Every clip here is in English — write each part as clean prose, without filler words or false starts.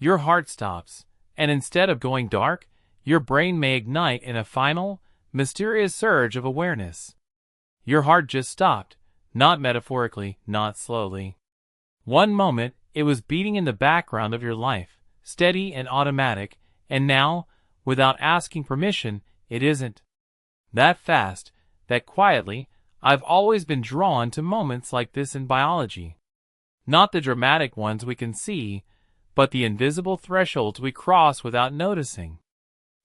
Your heart stops, and instead of going dark, your brain may ignite in a final, mysterious surge of awareness. Your heart just stopped, not metaphorically, not slowly. One moment, it was beating in the background of your life, steady and automatic, and now, without asking permission, it isn't. That fast, that quietly, I've always been drawn to moments like this in biology. Not the dramatic ones we can see, but the invisible thresholds we cross without noticing.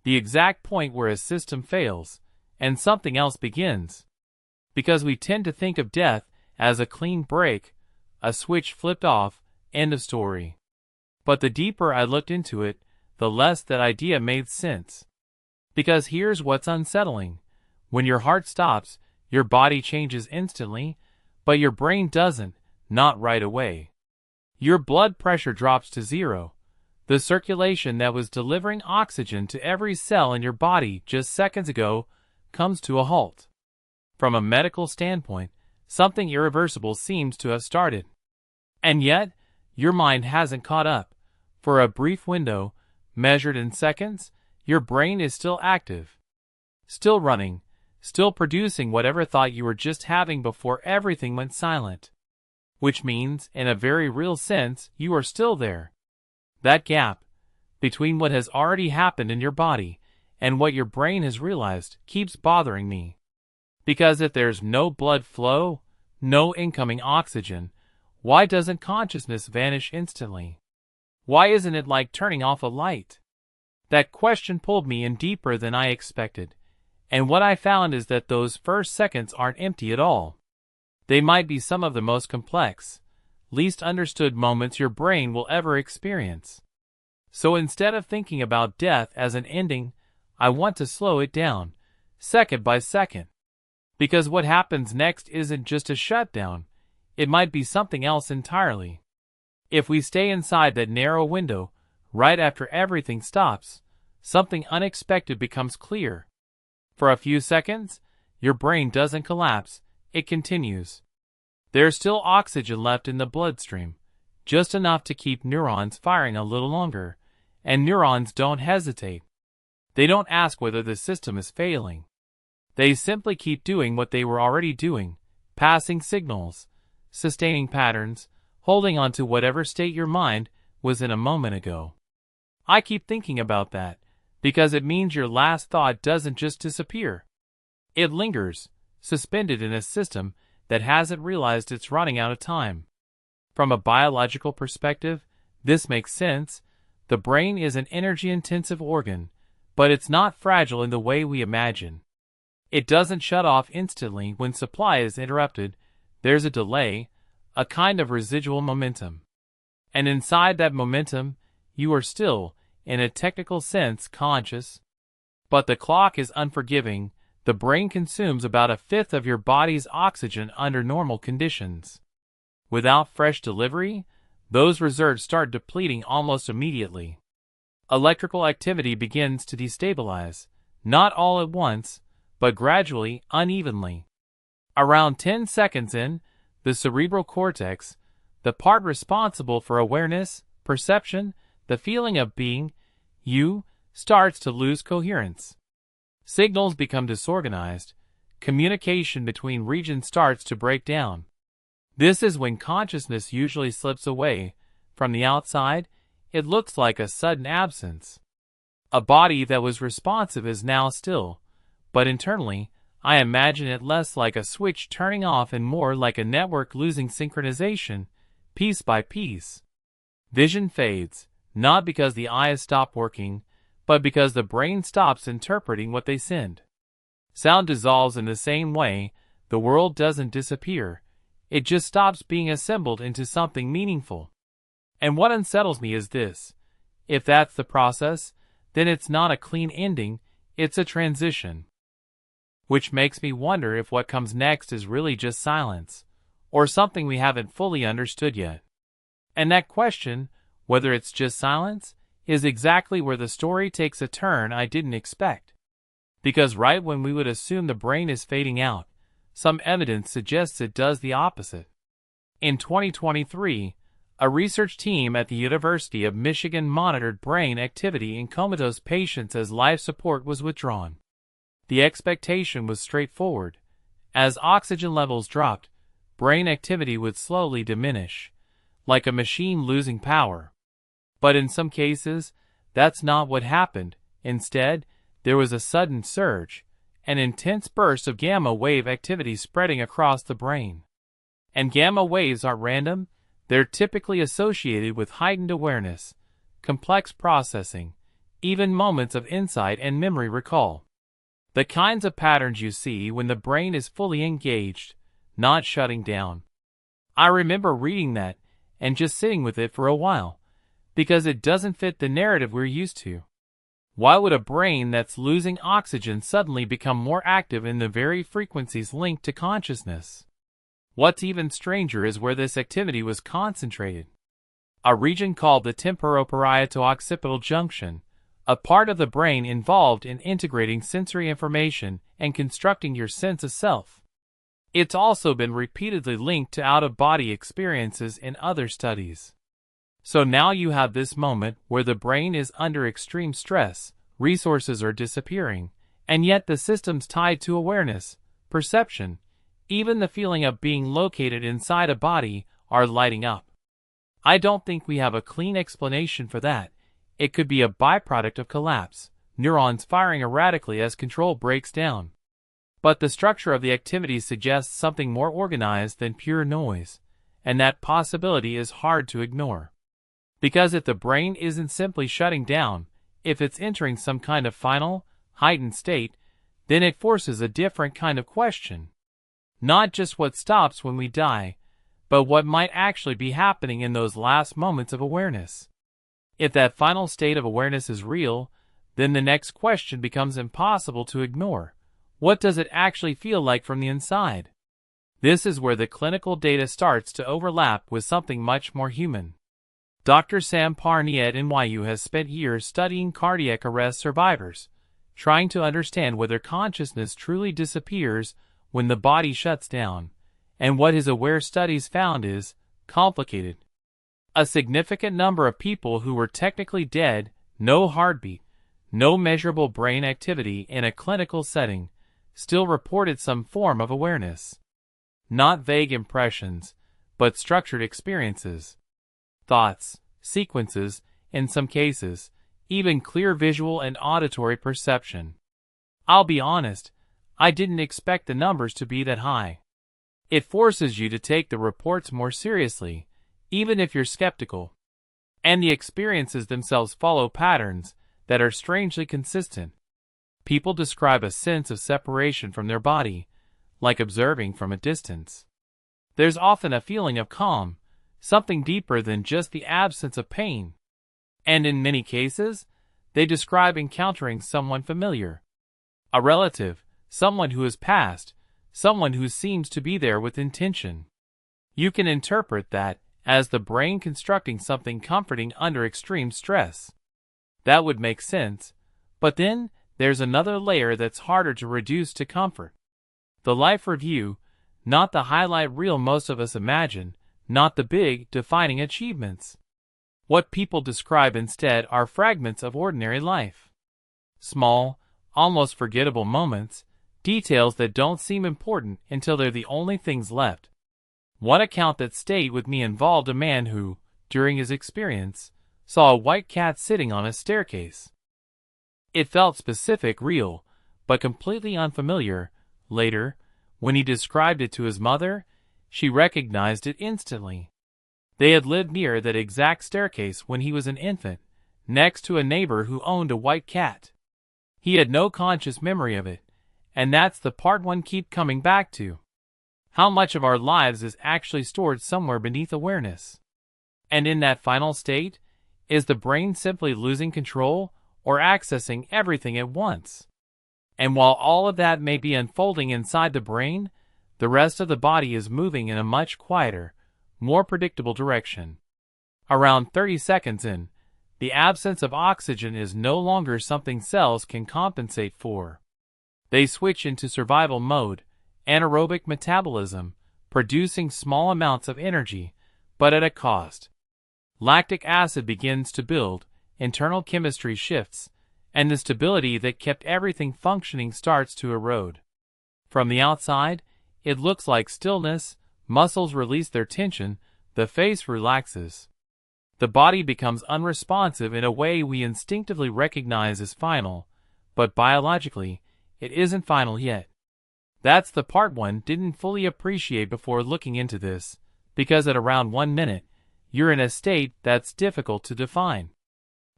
The exact point where a system fails, and something else begins. Because we tend to think of death as a clean break, a switch flipped off, end of story. But the deeper I looked into it, the less that idea made sense. Because here's what's unsettling. When your heart stops, your body changes instantly, but your brain doesn't, not right away. Your blood pressure drops to zero. The circulation that was delivering oxygen to every cell in your body just seconds ago comes to a halt. From a medical standpoint, something irreversible seems to have started. And yet, your mind hasn't caught up. For a brief window, measured in seconds, your brain is still active, still running, still producing whatever thought you were just having before everything went silent. Which means, in a very real sense, you are still there. That gap between what has already happened in your body and what your brain has realized keeps bothering me. Because if there's no blood flow, no incoming oxygen, why doesn't consciousness vanish instantly? Why isn't it like turning off a light? That question pulled me in deeper than I expected, and what I found is that those first seconds aren't empty at all. They might be some of the most complex, least understood moments your brain will ever experience. So instead of thinking about death as an ending, I want to slow it down, second by second. Because what happens next isn't just a shutdown, it might be something else entirely. If we stay inside that narrow window, right after everything stops, something unexpected becomes clear. For a few seconds, your brain doesn't collapse, it continues. There's still oxygen left in the bloodstream, just enough to keep neurons firing a little longer, and neurons don't hesitate. They don't ask whether the system is failing. They simply keep doing what they were already doing, passing signals, sustaining patterns, holding on to whatever state your mind was in a moment ago. I keep thinking about that, because it means your last thought doesn't just disappear. It lingers, suspended in a system that hasn't realized it's running out of time. From a biological perspective, this makes sense. The brain is an energy-intensive organ, but it's not fragile in the way we imagine. It doesn't shut off instantly when supply is interrupted. There's a delay, a kind of residual momentum. And inside that momentum, you are still, in a technical sense, conscious. But the clock is unforgiving. The brain consumes about a fifth of your body's oxygen under normal conditions. Without fresh delivery, those reserves start depleting almost immediately. Electrical activity begins to destabilize, not all at once, but gradually, unevenly. Around 10 seconds in, the cerebral cortex, the part responsible for awareness, perception, the feeling of being, you, starts to lose coherence. Signals become disorganized. Communication between regions starts to break down. This is when consciousness usually slips away. From the outside, it looks like a sudden absence. A body that was responsive is now still, but internally, I imagine it less like a switch turning off and more like a network losing synchronization, piece by piece. Vision fades, not because the eyes stop working, but because the brain stops interpreting what they send. Sound dissolves in the same way. The world doesn't disappear. It just stops being assembled into something meaningful. And what unsettles me is this. If that's the process, then it's not a clean ending, it's a transition. Which makes me wonder if what comes next is really just silence, or something we haven't fully understood yet. And that question, whether it's just silence, is exactly where the story takes a turn I didn't expect. Because right when we would assume the brain is fading out, some evidence suggests it does the opposite. In 2023, A research team at the University of Michigan monitored brain activity in comatose patients as life support was withdrawn. The expectation was straightforward. As oxygen levels dropped, brain activity would slowly diminish, like a machine losing power. But in some cases, that's not what happened. Instead, there was a sudden surge, an intense burst of gamma wave activity spreading across the brain. And gamma waves aren't random. They're typically associated with heightened awareness, complex processing, even moments of insight and memory recall. The kinds of patterns you see when the brain is fully engaged, not shutting down. I remember reading that and just sitting with it for a while, because it doesn't fit the narrative we're used to. Why would a brain that's losing oxygen suddenly become more active in the very frequencies linked to consciousness? What's even stranger is where this activity was concentrated. A region called the temporoparieto-occipital junction, a part of the brain involved in integrating sensory information and constructing your sense of self. It's also been repeatedly linked to out-of-body experiences in other studies. So now you have this moment where the brain is under extreme stress, resources are disappearing, and yet the systems tied to awareness, perception, even the feeling of being located inside a body are lighting up. I don't think we have a clean explanation for that. It could be a byproduct of collapse, neurons firing erratically as control breaks down. But the structure of the activity suggests something more organized than pure noise, and that possibility is hard to ignore. Because if the brain isn't simply shutting down, if it's entering some kind of final, heightened state, then it forces a different kind of question. Not just what stops when we die, but what might actually be happening in those last moments of awareness. If that final state of awareness is real, then the next question becomes impossible to ignore. What does it actually feel like from the inside? This is where the clinical data starts to overlap with something much more human. Dr. Sam Parney at NYU has spent years studying cardiac arrest survivors, trying to understand whether consciousness truly disappears when the body shuts down, and what his AWARE studies found is complicated. A significant number of people who were technically dead, no heartbeat, no measurable brain activity in a clinical setting, still reported some form of awareness. Not vague impressions, but structured experiences. Thoughts, sequences, in some cases, even clear visual and auditory perception. I'll be honest, I didn't expect the numbers to be that high. It forces you to take the reports more seriously, even if you're skeptical. And the experiences themselves follow patterns that are strangely consistent. People describe a sense of separation from their body, like observing from a distance. There's often a feeling of calm, something deeper than just the absence of pain. And in many cases, they describe encountering someone familiar. A relative, someone who has passed, someone who seems to be there with intention. You can interpret that as the brain constructing something comforting under extreme stress. That would make sense, but then there's another layer that's harder to reduce to comfort. The life review, not the highlight reel most of us imagine, not the big, defining achievements. What people describe instead are fragments of ordinary life. Small, almost forgettable moments, details that don't seem important until they're the only things left. One account that stayed with me involved a man who, during his experience, saw a white cat sitting on a staircase. It felt specific, real, but completely unfamiliar. Later, when he described it to his mother, she recognized it instantly. They had lived near that exact staircase when he was an infant, next to a neighbor who owned a white cat. He had no conscious memory of it, and that's the part one keeps coming back to. How much of our lives is actually stored somewhere beneath awareness? And in that final state, is the brain simply losing control or accessing everything at once? And while all of that may be unfolding inside the brain, the rest of the body is moving in a much quieter, more predictable direction. Around 30 seconds in, the absence of oxygen is no longer something cells can compensate for. They switch into survival mode, anaerobic metabolism, producing small amounts of energy, but at a cost. Lactic acid begins to build, internal chemistry shifts, and the stability that kept everything functioning starts to erode. From the outside, it looks like stillness, muscles release their tension, the face relaxes. The body becomes unresponsive in a way we instinctively recognize as final, but biologically, it isn't final yet. That's the part one didn't fully appreciate before looking into this, because at around 1 minute, you're in a state that's difficult to define.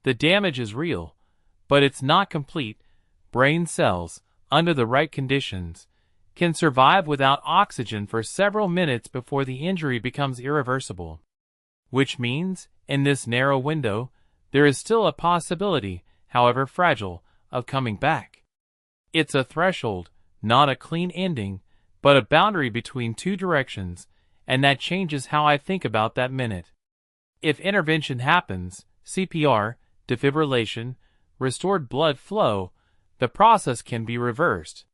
The damage is real, but it's not complete. Brain cells, under the right conditions, can survive without oxygen for several minutes before the injury becomes irreversible. Which means, in this narrow window, there is still a possibility, however fragile, of coming back. It's a threshold, not a clean ending, but a boundary between two directions, and that changes how I think about that minute. If intervention happens, CPR, defibrillation, restored blood flow, the process can be reversed.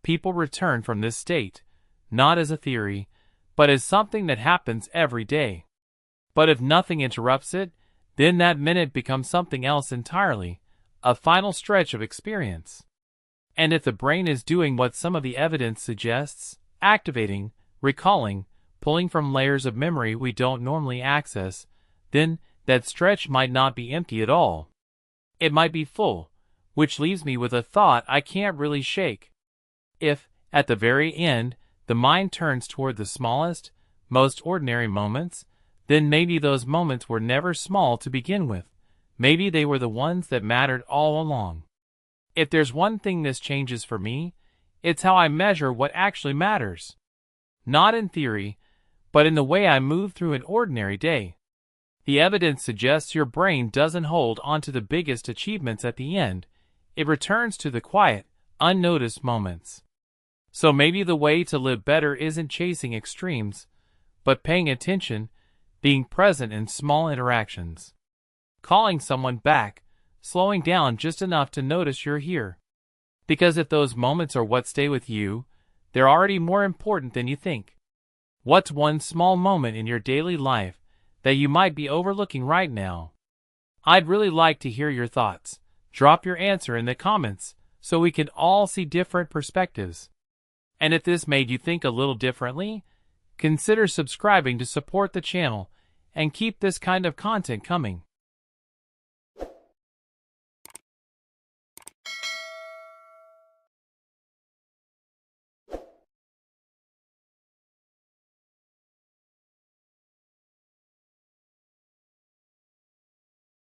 People return from this state, not as a theory, but as something that happens every day. But if nothing interrupts it, then that minute becomes something else entirely, a final stretch of experience. And if the brain is doing what some of the evidence suggests, activating, recalling, pulling from layers of memory we don't normally access, then that stretch might not be empty at all. It might be full, which leaves me with a thought I can't really shake. If, at the very end, the mind turns toward the smallest, most ordinary moments, then maybe those moments were never small to begin with. Maybe they were the ones that mattered all along. If there's one thing this changes for me, it's how I measure what actually matters. Not in theory, but in the way I move through an ordinary day. The evidence suggests your brain doesn't hold onto the biggest achievements at the end. It returns to the quiet, unnoticed moments. So maybe the way to live better isn't chasing extremes, but paying attention, being present in small interactions. Calling someone back, slowing down just enough to notice you're here. Because if those moments are what stay with you, they're already more important than you think. What's one small moment in your daily life that you might be overlooking right now? I'd really like to hear your thoughts. Drop your answer in the comments so we can all see different perspectives. And if this made you think a little differently, consider subscribing to support the channel and keep this kind of content coming.